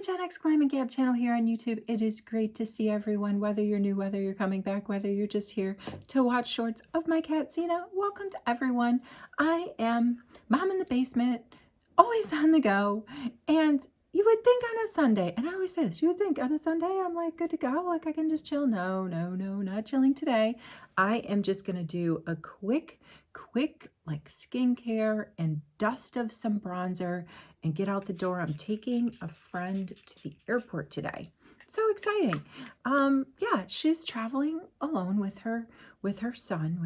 GenX Glam Gab channel here on YouTube. It is great to see everyone, whether you're new, whether you're coming back, whether you're just here to watch shorts of my cat XENA. Welcome to everyone. I am mom in the basement, always on the go, and you would think on a Sunday, and I always say this, you would think on a Sunday I'm like good to go, like I can just chill. No, not chilling today. I am just gonna do a quick like skincare and dust of some bronzer and get out the door. I'm taking a friend to the airport today. So exciting. Yeah, she's traveling alone with her son,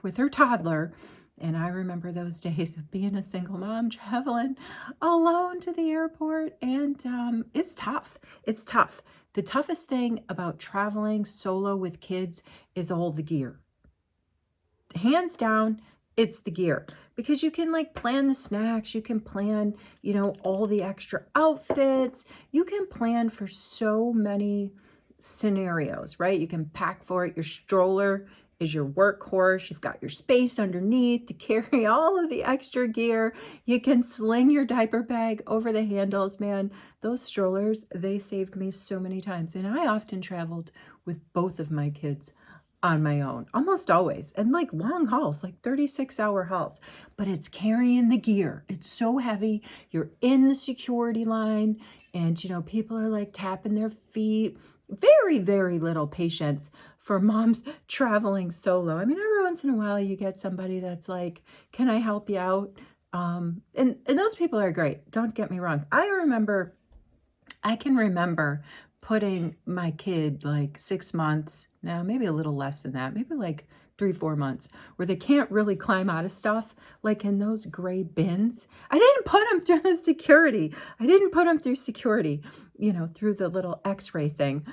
with her toddler. And I remember those days of being a single mom traveling alone to the airport. And it's tough. It's tough. The toughest thing about traveling solo with kids is all the gear. Hands down, it's the gear, because you can like plan the snacks, you can plan, all the extra outfits, you can plan for so many scenarios, right? You can pack for it. Your stroller is your workhorse. You've got your space underneath to carry all of the extra gear. You can sling your diaper bag over the handles. Man, those strollers, they saved me so many times. And I often traveled with both of my kids on my own, almost always, and like long hauls, like 36-hour hauls, but it's carrying the gear. It's so heavy. You're in the security line and, people are like tapping their feet. Very, very little patience for moms traveling solo. I mean, every once in a while you get somebody that's like, can I help you out? And those people are great. Don't get me wrong. I can remember putting my kid like 6 months, now maybe a little less than that, maybe like 3-4 months, where they can't really climb out of stuff, like in those gray bins. I didn't put them through the security. I didn't put them through security, through the little x-ray thing.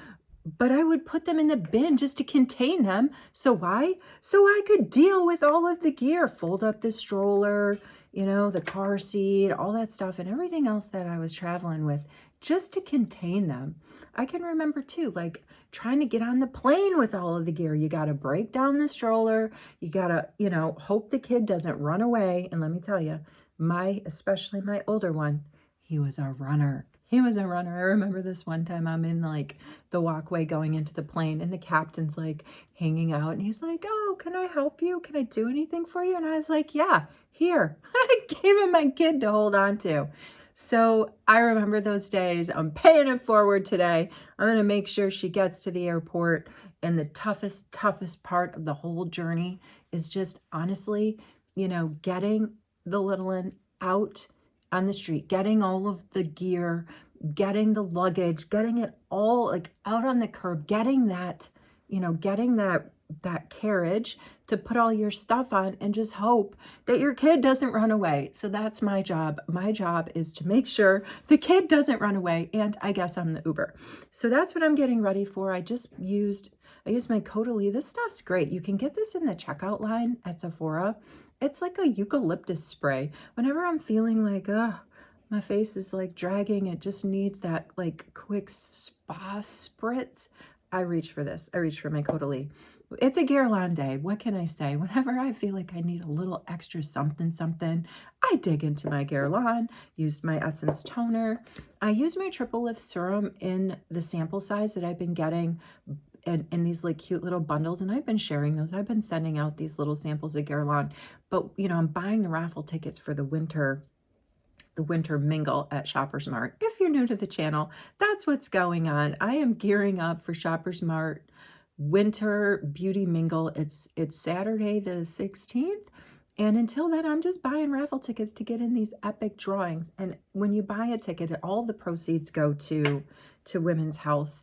But I would put them in the bin just to contain them. So why? So I could deal with all of the gear, fold up the stroller, the car seat, all that stuff, and everything else that I was traveling with, just to contain them. I can remember too, like trying to get on the plane with all of the gear. You got to break down the stroller. You got to, hope the kid doesn't run away. And let me tell you, especially my older one, he was a runner. He was a runner. I remember this one time I'm in like the walkway going into the plane and the captain's like hanging out and he's like, oh, can I help you? Can I do anything for you? And I was like, yeah, here. I gave him my kid to hold on to. So I remember those days. I'm paying it forward today. I'm going to make sure she gets to the airport. And the toughest part of the whole journey is just honestly, getting the little one out on the street, getting all of the gear, getting the luggage, getting it all like out on the curb, getting that carriage to put all your stuff on, and just hope that your kid doesn't run away. So that's my job. My job is to make sure the kid doesn't run away, and I guess I'm the Uber. So that's what I'm getting ready for. I used my Caudalie. This stuff's great. You can get this in the checkout line at Sephora. It's like a eucalyptus spray. Whenever I'm feeling like, my face is like dragging, it just needs that like quick spa spritz, I reach for this. I reach for my Caudalie. It's a Guerlain day. What can I say? Whenever I feel like I need a little extra something, I dig into my Guerlain, used my Essence toner. I use my triple lift serum in the sample size that I've been getting in these like cute little bundles, and I've been sharing those. I've been sending out these little samples of Guerlain, but I'm buying the raffle tickets for the winter mingle at Shoppers Mart. If you're new to the channel, that's what's going on. I am gearing up for Shoppers Mart winter beauty mingle. It's Saturday the 16th. And until then, I'm just buying raffle tickets to get in these epic drawings. And when you buy a ticket, all the proceeds go to women's health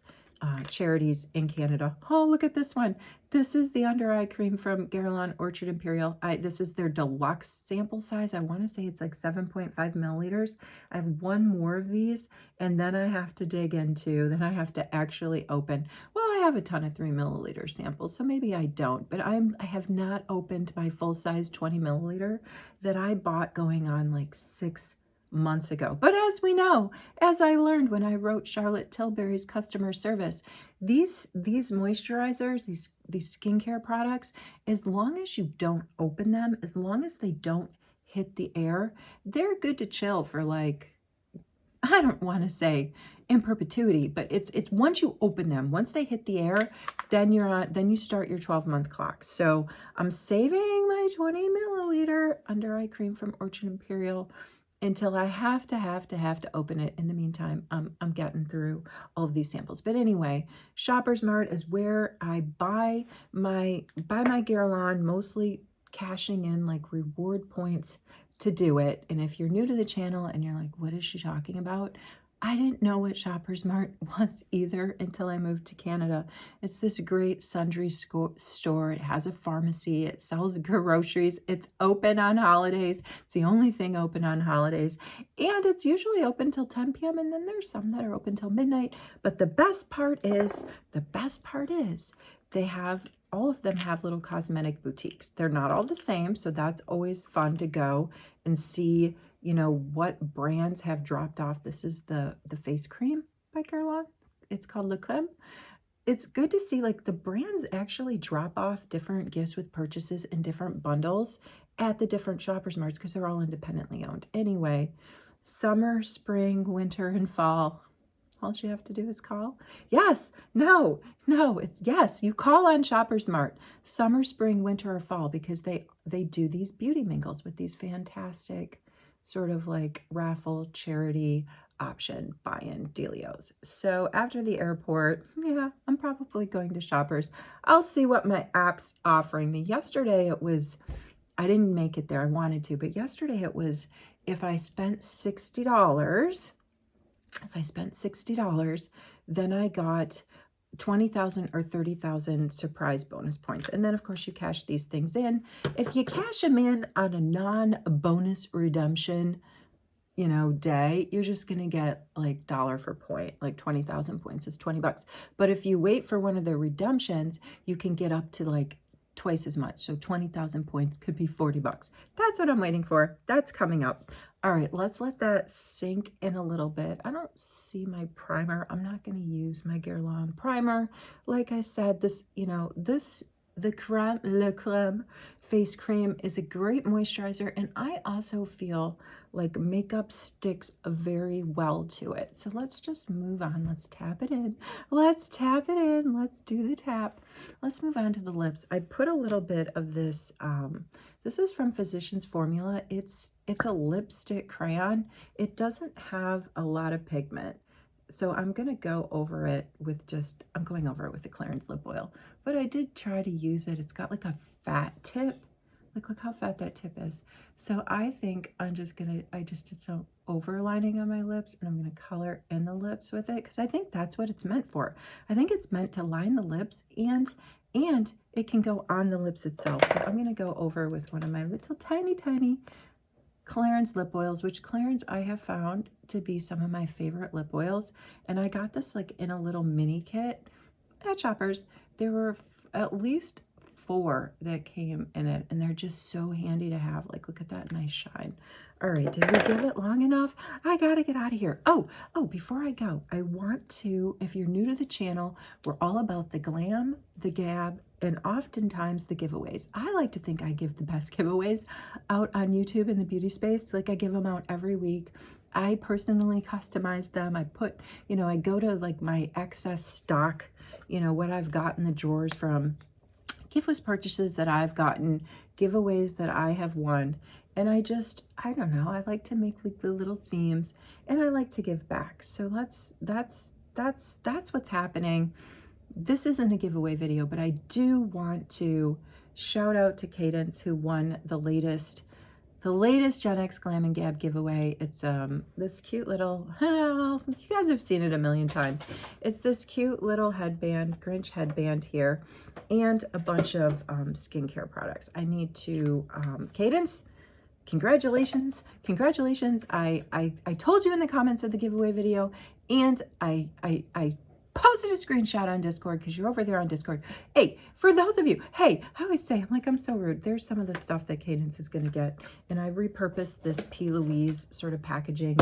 charities in Canada. Oh, look at this one. This is the under eye cream from Guerlain Orchard Imperial. This is their deluxe sample size. I want to say it's like 7.5 milliliters. I have one more of these, and then I have to dig into, then I have to actually open. Well, I have a ton of 3 milliliter samples, so maybe I don't, but I have not opened my full size 20 milliliter that I bought going on like 6 months ago. But as we know, as I learned when I wrote Charlotte Tilbury's customer service, these moisturizers, these skincare products, as long as you don't open them, as long as they don't hit the air, they're good to chill for like I don't want to say in perpetuity, but it's once you open them, once they hit the air, then you're on, then you start your 12-month clock. So I'm saving my 20 milliliter under eye cream from Orchard Imperial until I have to open it. In the meantime, I'm getting through all of these samples. But anyway, Shoppers Mart is where I buy my Guerlain, mostly cashing in like reward points to do it. And if you're new to the channel and you're like, what is she talking about? I didn't know what Shoppers Mart was either until I moved to Canada. It's this great sundry store. It has a pharmacy. It sells groceries. It's open on holidays. It's the only thing open on holidays. And it's usually open till 10 p.m. And then there's some that are open till midnight. But the best part is they have, all of them have little cosmetic boutiques. They're not all the same, so that's always fun to go and see, you know, what brands have dropped off. This is the face cream by Guerlain. It's called Le Creme. It's good to see like the brands actually drop off different gifts with purchases in different bundles at the different Shoppers Marts because they're all independently owned. Anyway, summer, spring, winter, and fall. All you have to do is call. Yes, no, it's yes, you call on Shoppers Mart, summer, spring, winter, or fall, because they do these beauty mingles with these fantastic sort of like raffle charity option buy-in dealios. So after the airport, yeah, I'm probably going to Shoppers. I'll see what my app's offering me. Yesterday it was, I didn't make it there, I wanted to, but yesterday it was, if I spent $60, then I got 20,000 or 30,000 surprise bonus points. And then of course you cash these things in. If you cash them in on a non-bonus redemption, you know, day, you're just going to get like dollar for point, like 20,000 points is 20 bucks. But if you wait for one of the redemptions, you can get up to like twice as much. So 20,000 points could be 40 bucks. That's what I'm waiting for. That's coming up. All right, let's let that sink in a little bit. I don't see my primer. I'm not going to use my Guerlain primer. Like I said, this, you know, this, the Le Creme face cream is a great moisturizer. And I also feel like makeup sticks very well to it. So let's just move on. Let's tap it in. Let's tap it in. Let's do the tap. Let's move on to the lips. I put a little bit of this, this is from Physicians Formula. It's a lipstick crayon. It doesn't have a lot of pigment. So I'm going to go over it with just, I'm going over it with the Clarins lip oil. But I did try to use it. It's got like a fat tip. Like, look how fat that tip is. So I think I'm just going to, I just did some overlining on my lips and I'm going to color in the lips with it because I think that's what it's meant for. I think it's meant to line the lips and it can go on the lips itself. But I'm going to go over with one of my little tiny Clarins lip oils, which Clarins I have found to be some of my favorite lip oils. And I got this like in a little mini kit at Shoppers. There were at least 4 that came in it, and they're just so handy to have. Like, look at that nice shine. All right, did we give it long enough? I gotta get out of here. Oh, before I go, I want to, if you're new to the channel, we're all about the glam, the gab, and oftentimes the giveaways. I like to think I give the best giveaways out on YouTube in the beauty space. Like, I give them out every week. I personally customize them. I put, you know, I go to like my excess stock, you know, what I've got in the drawers from gift list purchases that I've gotten, giveaways that I have won. And I don't know, I like to make like the little themes and I like to give back. So that's what's happening. This isn't a giveaway video, but I do want to shout out to Cadence who won the latest GenX Glam Gab giveaway. It's this cute little, you guys have seen it a million times. It's this cute little headband, Grinch headband here, and a bunch of skincare products. I need to, Cadence, congratulations. I told you in the comments of the giveaway video, and I posted a screenshot on Discord because you're over there on Discord. Hey, for those of you, hey, I always say, I'm so rude. There's some of the stuff that Cadence is going to get. And I repurposed this P. Louise sort of packaging,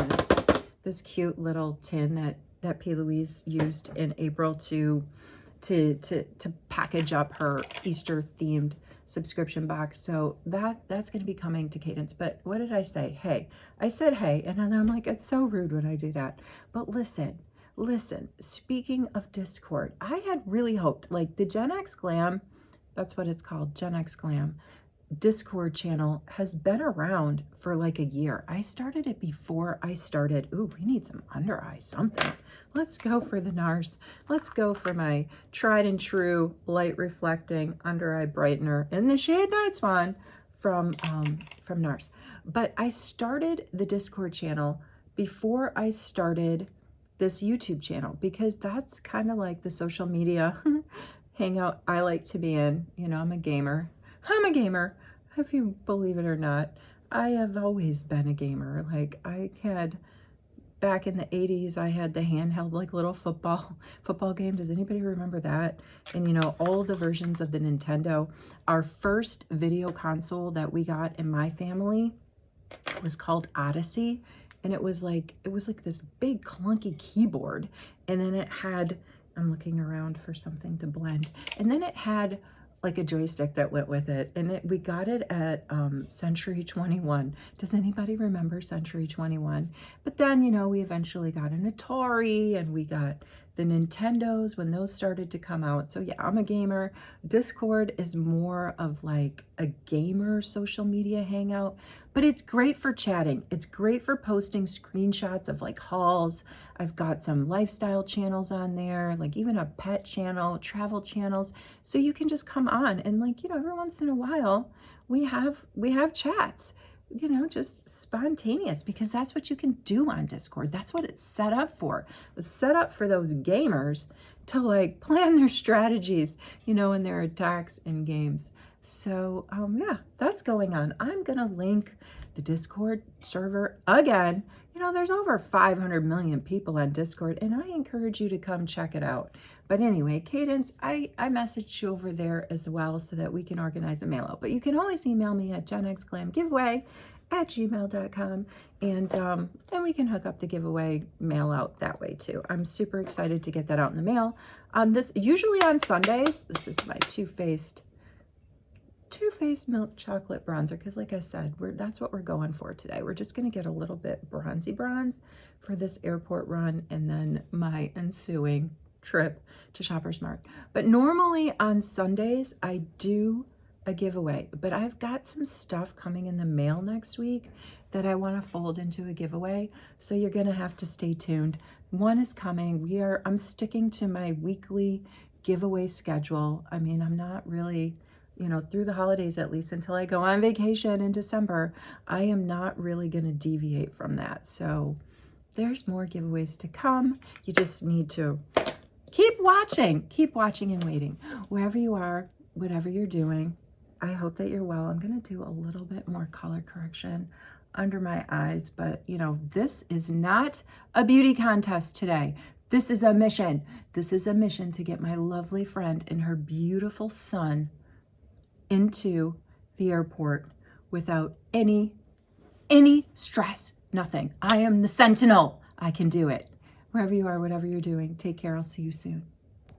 this cute little tin that P. Louise used in April to package up her Easter themed subscription box. So that's going to be coming to Cadence. But what did I say? Hey, I said hey, and then I'm like, it's so rude when I do that. But listen, speaking of Discord, I had really hoped, like the GenX Glam, that's what it's called, GenX Glam Discord channel has been around for like a year. I started it before I started. Ooh, we need some under eye something. Let's go for the NARS. Let's go for my tried and true light reflecting under eye brightener in the shade Night Swan from NARS. But I started the Discord channel before I started this YouTube channel, because that's kind of like the social media hangout I like to be in. You know, I'm a gamer, if you believe it or not. I have always been a gamer. Like I had, back in the 80s, I had the handheld like little football game. Does anybody remember that? And you know, all the versions of the Nintendo. Our first video console that we got in my family was called Odyssey. And it was like this big clunky keyboard. And then it had, I'm looking around for something to blend. And then it had like a joystick that went with it. And we got it at Century 21. Does anybody remember Century 21? But then, you know, we eventually got an Atari, and we got the Nintendos when those started to come out. So yeah, I'm a gamer. Discord is more of like a gamer social media hangout, but it's great for chatting. It's great for posting screenshots of like hauls. I've got some lifestyle channels on there, like even a pet channel, travel channels. So you can just come on and, like, you know, every once in a while we have chats, you know, just spontaneous, because that's what you can do on Discord. That's what it's set up for. It's set up for those gamers to like plan their strategies, you know, and their attacks in games. So yeah, that's going on. I'm gonna link the Discord server again. You know, there's over 500 million people on Discord, and I encourage you to come check it out. But anyway, Cadence, I messaged you over there as well so that we can organize a mail out. But you can always email me at genxglamgiveaway@gmail.com, and we can hook up the giveaway mail out that way too. I'm super excited to get that out in the mail. This usually on Sundays. This is my Too Faced milk chocolate bronzer, because like I said, that's what we're going for today. We're just going to get a little bit bronzy bronze for this airport run and then my ensuing trip to Shoppers Mart. But normally on Sundays I do a giveaway, but I've got some stuff coming in the mail next week that I want to fold into a giveaway, so you're going to have to stay tuned. One is coming. I'm sticking to my weekly giveaway schedule. I mean, I'm not really, you know, through the holidays, at least until I go on vacation in December, I am not really going to deviate from that. So there's more giveaways to come. You just need to keep watching and waiting. Wherever you are, whatever you're doing, I hope that you're well. I'm going to do a little bit more color correction under my eyes, but you know, this is not a beauty contest today. This is a mission. This is a mission to get my lovely friend and her beautiful son into the airport without any stress, nothing. I am the sentinel. I can do it. Wherever you are, whatever you're doing, take care. I'll see you soon.